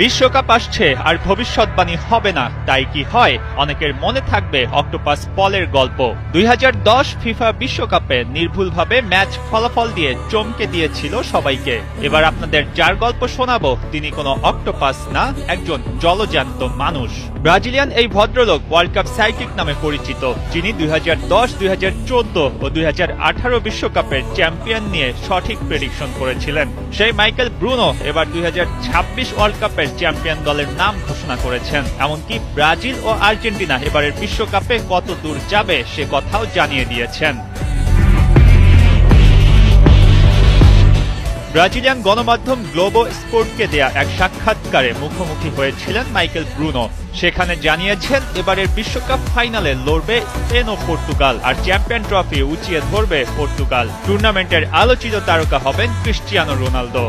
বিশ্বকাপ আসছে আর ভবিষ্যৎবাণী হবে না, তাই কি হয়? অনেকের মনে থাকবে অক্টোপাস পলের গল্প। 2010 ফিফা বিশ্বকাপে নির্ভুলভাবে ম্যাচ ফলাফল দিয়ে চমকে দিয়েছিল সবাইকে। এবার আপনাদের যার গল্প শোনাবো, তিনি কোনো অক্টোপাস না, একজন জলজ্যান্ত মানুষ। ব্রাজিলিয়ান এই ভদ্রলোক ওয়ার্ল্ড কাপ সাইকিক নামে পরিচিত, যিনি 2010, 2014 ও 2018 বিশ্বকাপের চ্যাম্পিয়ন নিয়ে সঠিক প্রেডিকশন করেছিলেন। সেই মাইকেল ব্রুনো এবার 2026 ওয়ার্ল্ড কাপের চ্যাম্পিয়ন দলের নাম ঘোষণা করেছেন। এমনকি ব্রাজিল ও আর্জেন্টিনা এবারের বিশ্বকাপে কত দূর যাবে সে কথাও জানিয়ে দিয়েছেন। ব্রাজিলিয়ান গণমাধ্যম গ্লোবো স্পোর্টকে দেয়া এক সাক্ষাৎকারে মুখোমুখি হয়েছিলেন মাইকেল ব্রুনো। সেখানে জানিয়েছেন এবারের বিশ্বকাপ ফাইনালে লড়বে স্পেন ও পর্তুগাল, আর চ্যাম্পিয়ন ট্রফি উঁচিয়ে ধরবে পর্তুগাল। টুর্নামেন্টের আলোচিত তারকা হবেন ক্রিস্টিয়ানো রোনালদো।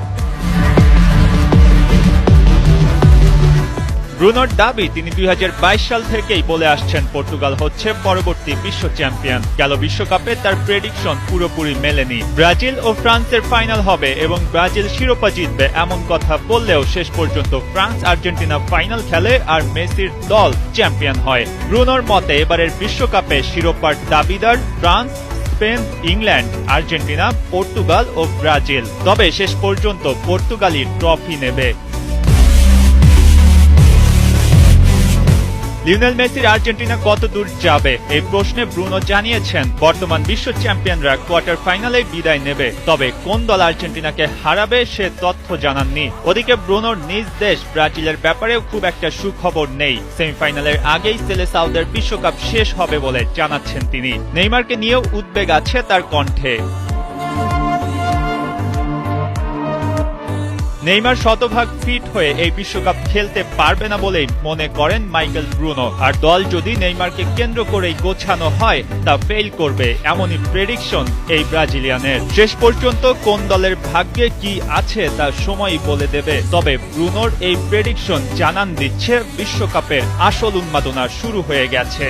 ব্রুনোর দাবি, তিনি 2022 সাল থেকেই বলে আসছেন পর্তুগাল হচ্ছে পরবর্তী বিশ্ব চ্যাম্পিয়ন। গেল বিশ্বকাপে তার প্রেডিকশন পুরোপুরি মেলেনি। ব্রাজিল ও ফ্রান্সের ফাইনাল হবে এবং ব্রাজিল শিরোপা জিতবে এমন কথা বললেও শেষ পর্যন্ত ফ্রান্স আর্জেন্টিনা ফাইনাল খেলে আর মেসির দল চ্যাম্পিয়ন হয়। ব্রুনোর মতে এবারের বিশ্বকাপে শিরোপার দাবিদার France, Spain, England, Argentina, Portugal ও ব্রাজিল। তবে শেষ পর্যন্ত পর্তুগালই ট্রফি নেবে। লিওনেল মেসির আর্জেন্টিনা কত দূর যাবে এই প্রশ্নে ব্রুনো জানিয়েছেন, বর্তমান বিশ্ব চ্যাম্পিয়নরা কোয়ার্টার ফাইনালে বিদায় নেবে, তবে কোন দল আর্জেন্টিনাকে হারাবে সে তথ্য জানাননি। ওদিকে ব্রুনোর নিজ দেশ ব্রাজিলের ব্যাপারেও খুব একটা সুখবর নেই। সেমিফাইনালের আগেই সেলেসাওদের বিশ্বকাপ শেষ হবে বলে জানাচ্ছেন তিনি। নেইমারকে নিয়েও উদ্বেগ আছে তার কণ্ঠে। নেইমার শতভাগ ফিট হয়ে এই বিশ্বকাপ খেলতে পারবে না বলেই মনে করেন মাইকেল ব্রুনো, আর দল যদি নেইমারকে কেন্দ্র করেই গোছানো হয় তা ফেল করবে, এমনই প্রেডিকশন এই ব্রাজিলিয়ানের। শেষ পর্যন্ত কোন দলের ভাগ্যে কি আছে তা সময়ই বলে দেবে। তবে ব্রুনোর এই প্রেডিকশন জানান দিচ্ছে বিশ্বকাপের আসল উন্মাদনা শুরু হয়ে গেছে।